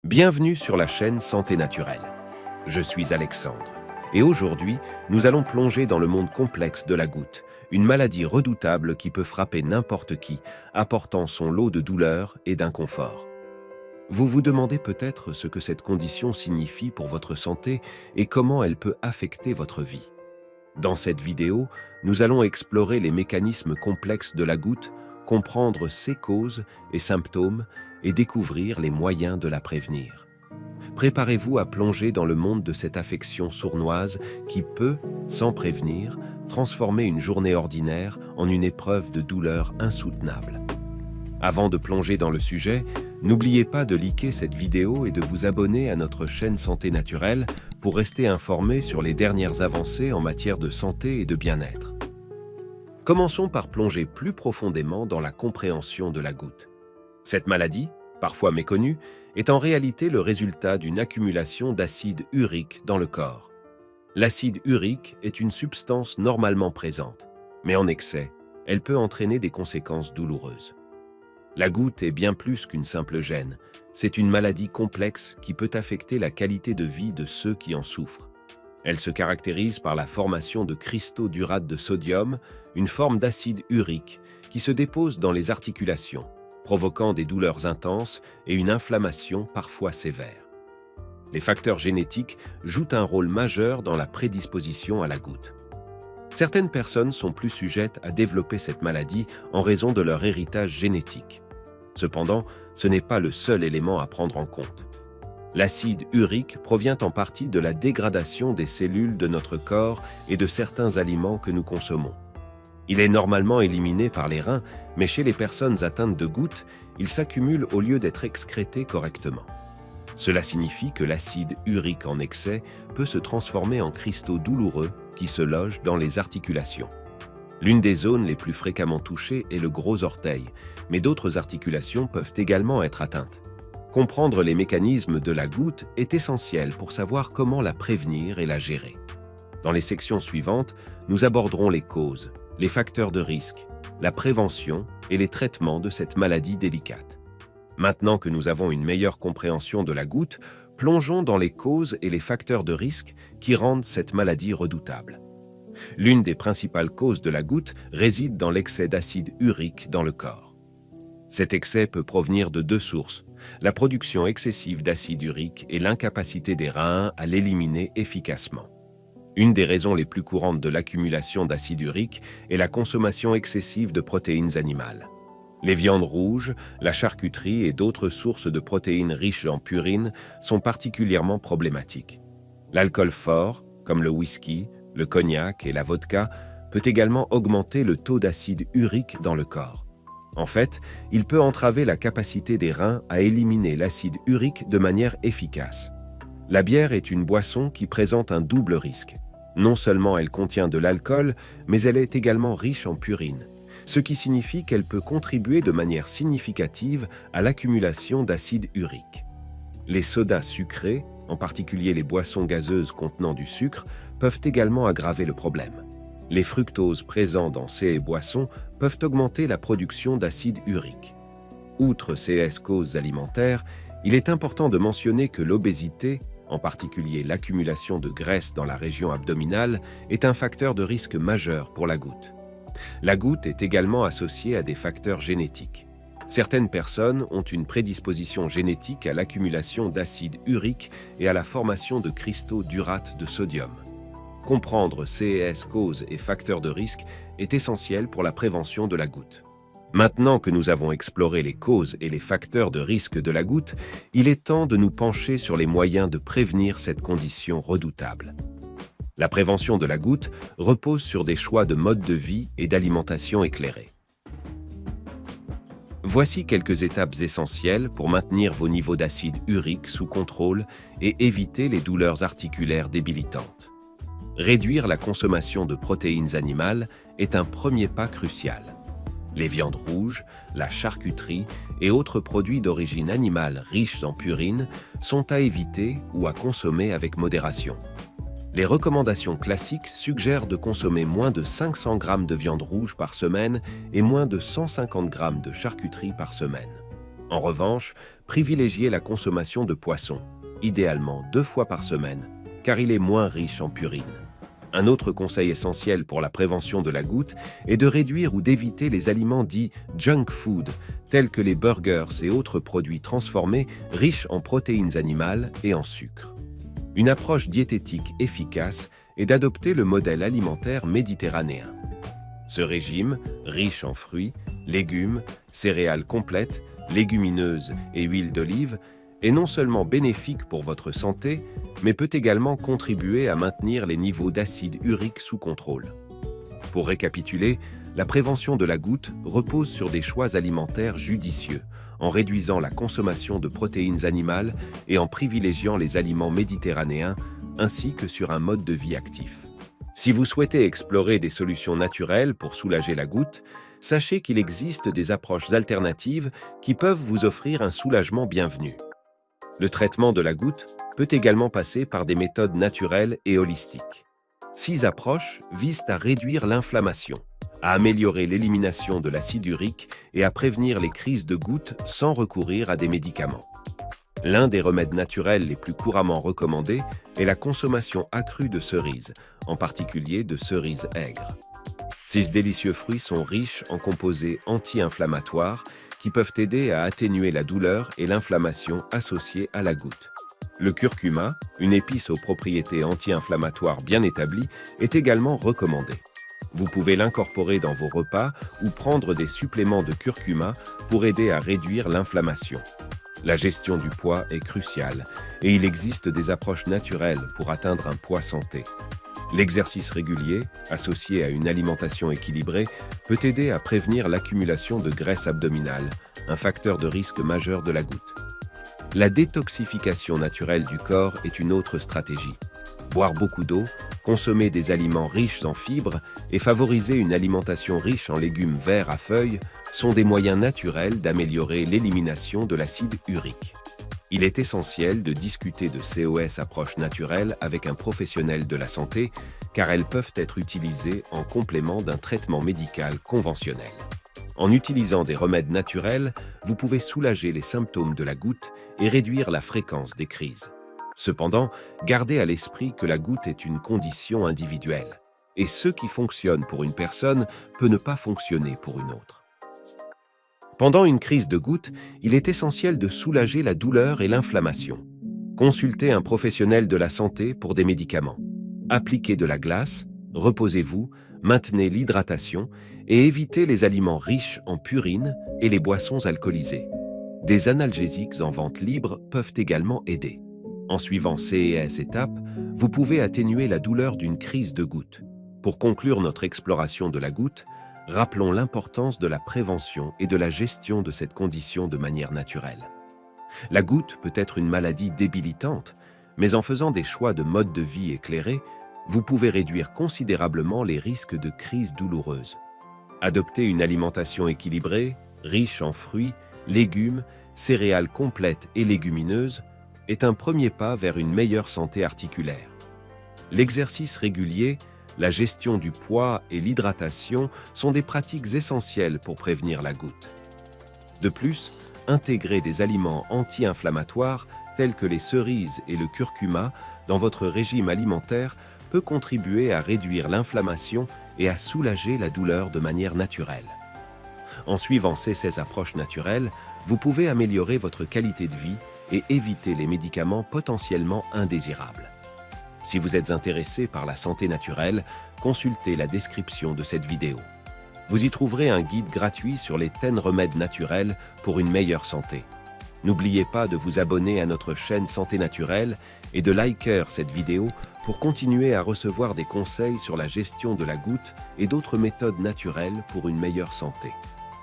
Bienvenue sur la chaîne Santé Naturelle. Je suis Alexandre et aujourd'hui, nous allons plonger dans le monde complexe de la goutte, une maladie redoutable qui peut frapper n'importe qui, apportant son lot de douleurs et d'inconfort. Vous vous demandez peut-être ce que cette condition signifie pour votre santé et comment elle peut affecter votre vie. Dans cette vidéo, nous allons explorer les mécanismes complexes de la goutte, comprendre ses causes et symptômes et découvrir les moyens de la prévenir. Préparez-vous à plonger dans le monde de cette affection sournoise qui peut, sans prévenir, transformer une journée ordinaire en une épreuve de douleur insoutenable. Avant de plonger dans le sujet, n'oubliez pas de liker cette vidéo et de vous abonner à notre chaîne Santé Naturelle pour rester informé sur les dernières avancées en matière de santé et de bien-être. Commençons par plonger plus profondément dans la compréhension de la goutte. Cette maladie, parfois méconnue, est en réalité le résultat d'une accumulation d'acide urique dans le corps. L'acide urique est une substance normalement présente, mais en excès, elle peut entraîner des conséquences douloureuses. La goutte est bien plus qu'une simple gêne. C'est une maladie complexe qui peut affecter la qualité de vie de ceux qui en souffrent. Elle se caractérise par la formation de cristaux d'urate de sodium, une forme d'acide urique qui se dépose dans les articulations, provoquant des douleurs intenses et une inflammation parfois sévère. Les facteurs génétiques jouent un rôle majeur dans la prédisposition à la goutte. Certaines personnes sont plus sujettes à développer cette maladie en raison de leur héritage génétique. Cependant, ce n'est pas le seul élément à prendre en compte. L'acide urique provient en partie de la dégradation des cellules de notre corps et de certains aliments que nous consommons. Il est normalement éliminé par les reins, mais chez les personnes atteintes de goutte, il s'accumule au lieu d'être excrété correctement. Cela signifie que l'acide urique en excès peut se transformer en cristaux douloureux qui se logent dans les articulations. L'une des zones les plus fréquemment touchées est le gros orteil, mais d'autres articulations peuvent également être atteintes. Comprendre les mécanismes de la goutte est essentiel pour savoir comment la prévenir et la gérer. Dans les sections suivantes, nous aborderons les causes, les facteurs de risque, la prévention et les traitements de cette maladie délicate. Maintenant que nous avons une meilleure compréhension de la goutte, plongeons dans les causes et les facteurs de risque qui rendent cette maladie redoutable. L'une des principales causes de la goutte réside dans l'excès d'acide urique dans le corps. Cet excès peut provenir de deux sources, la production excessive d'acide urique et l'incapacité des reins à l'éliminer efficacement. Une des raisons les plus courantes de l'accumulation d'acide urique est la consommation excessive de protéines animales. Les viandes rouges, la charcuterie et d'autres sources de protéines riches en purine sont particulièrement problématiques. L'alcool fort, comme le whisky, le cognac et la vodka, peut également augmenter le taux d'acide urique dans le corps. En fait, il peut entraver la capacité des reins à éliminer l'acide urique de manière efficace. La bière est une boisson qui présente un double risque. Non seulement elle contient de l'alcool, mais elle est également riche en purine, ce qui signifie qu'elle peut contribuer de manière significative à l'accumulation d'acide urique. Les sodas sucrés, en particulier les boissons gazeuses contenant du sucre, peuvent également aggraver le problème. Les fructoses présents dans ces boissons peuvent augmenter la production d'acide urique. Outre ces causes alimentaires, il est important de mentionner que l'obésité, en particulier l'accumulation de graisse dans la région abdominale, est un facteur de risque majeur pour la goutte. La goutte est également associée à des facteurs génétiques. Certaines personnes ont une prédisposition génétique à l'accumulation d'acide urique et à la formation de cristaux d'urate de sodium. Comprendre ces causes et facteurs de risque est essentiel pour la prévention de la goutte. Maintenant que nous avons exploré les causes et les facteurs de risque de la goutte, il est temps de nous pencher sur les moyens de prévenir cette condition redoutable. La prévention de la goutte repose sur des choix de mode de vie et d'alimentation éclairés. Voici quelques étapes essentielles pour maintenir vos niveaux d'acide urique sous contrôle et éviter les douleurs articulaires débilitantes. Réduire la consommation de protéines animales est un premier pas crucial. Les viandes rouges, la charcuterie et autres produits d'origine animale riches en purine sont à éviter ou à consommer avec modération. Les recommandations classiques suggèrent de consommer moins de 500 g de viande rouge par semaine et moins de 150 g de charcuterie par semaine. En revanche, privilégiez la consommation de poissons, idéalement 2 fois par semaine, car il est moins riche en purine. Un autre conseil essentiel pour la prévention de la goutte est de réduire ou d'éviter les aliments dits junk food, tels que les burgers et autres produits transformés riches en protéines animales et en sucre. Une approche diététique efficace est d'adopter le modèle alimentaire méditerranéen. Ce régime, riche en fruits, légumes, céréales complètes, légumineuses et huile d'olive, est non seulement bénéfique pour votre santé, mais peut également contribuer à maintenir les niveaux d'acide urique sous contrôle. Pour récapituler, la prévention de la goutte repose sur des choix alimentaires judicieux, en réduisant la consommation de protéines animales et en privilégiant les aliments méditerranéens, ainsi que sur un mode de vie actif. Si vous souhaitez explorer des solutions naturelles pour soulager la goutte, sachez qu'il existe des approches alternatives qui peuvent vous offrir un soulagement bienvenu. Le traitement de la goutte peut également passer par des méthodes naturelles et holistiques. 6 approches visent à réduire l'inflammation, à améliorer l'élimination de l'acide urique et à prévenir les crises de goutte sans recourir à des médicaments. L'un des remèdes naturels les plus couramment recommandés est la consommation accrue de cerises, en particulier de cerises aigres. Ces délicieux fruits sont riches en composés anti-inflammatoires qui peuvent aider à atténuer la douleur et l'inflammation associées à la goutte. Le curcuma, une épice aux propriétés anti-inflammatoires bien établies, est également recommandé. Vous pouvez l'incorporer dans vos repas ou prendre des suppléments de curcuma pour aider à réduire l'inflammation. La gestion du poids est cruciale et il existe des approches naturelles pour atteindre un poids santé. L'exercice régulier, associé à une alimentation équilibrée, peut aider à prévenir l'accumulation de graisse abdominale, un facteur de risque majeur de la goutte. La détoxification naturelle du corps est une autre stratégie. Boire beaucoup d'eau, consommer des aliments riches en fibres et favoriser une alimentation riche en légumes verts à feuilles sont des moyens naturels d'améliorer l'élimination de l'acide urique. Il est essentiel de discuter de COS approches naturelles avec un professionnel de la santé, car elles peuvent être utilisées en complément d'un traitement médical conventionnel. En utilisant des remèdes naturels, vous pouvez soulager les symptômes de la goutte et réduire la fréquence des crises. Cependant, gardez à l'esprit que la goutte est une condition individuelle, et ce qui fonctionne pour une personne peut ne pas fonctionner pour une autre. Pendant une crise de goutte, il est essentiel de soulager la douleur et l'inflammation. Consultez un professionnel de la santé pour des médicaments. Appliquez de la glace, reposez-vous, maintenez l'hydratation et évitez les aliments riches en purine et les boissons alcoolisées. Des analgésiques en vente libre peuvent également aider. En suivant ces étapes, vous pouvez atténuer la douleur d'une crise de goutte. Pour conclure notre exploration de la goutte, rappelons l'importance de la prévention et de la gestion de cette condition de manière naturelle. La goutte peut être une maladie débilitante, mais en faisant des choix de mode de vie éclairés, vous pouvez réduire considérablement les risques de crises douloureuses. Adopter une alimentation équilibrée, riche en fruits, légumes, céréales complètes et légumineuses est un premier pas vers une meilleure santé articulaire. L'exercice régulier, la gestion du poids et l'hydratation sont des pratiques essentielles pour prévenir la goutte. De plus, intégrer des aliments anti-inflammatoires tels que les cerises et le curcuma dans votre régime alimentaire peut contribuer à réduire l'inflammation et à soulager la douleur de manière naturelle. En suivant ces approches naturelles, vous pouvez améliorer votre qualité de vie et éviter les médicaments potentiellement indésirables. Si vous êtes intéressé par la santé naturelle, consultez la description de cette vidéo. Vous y trouverez un guide gratuit sur les 10 remèdes naturels pour une meilleure santé. N'oubliez pas de vous abonner à notre chaîne Santé Naturelle et de liker cette vidéo pour continuer à recevoir des conseils sur la gestion de la goutte et d'autres méthodes naturelles pour une meilleure santé.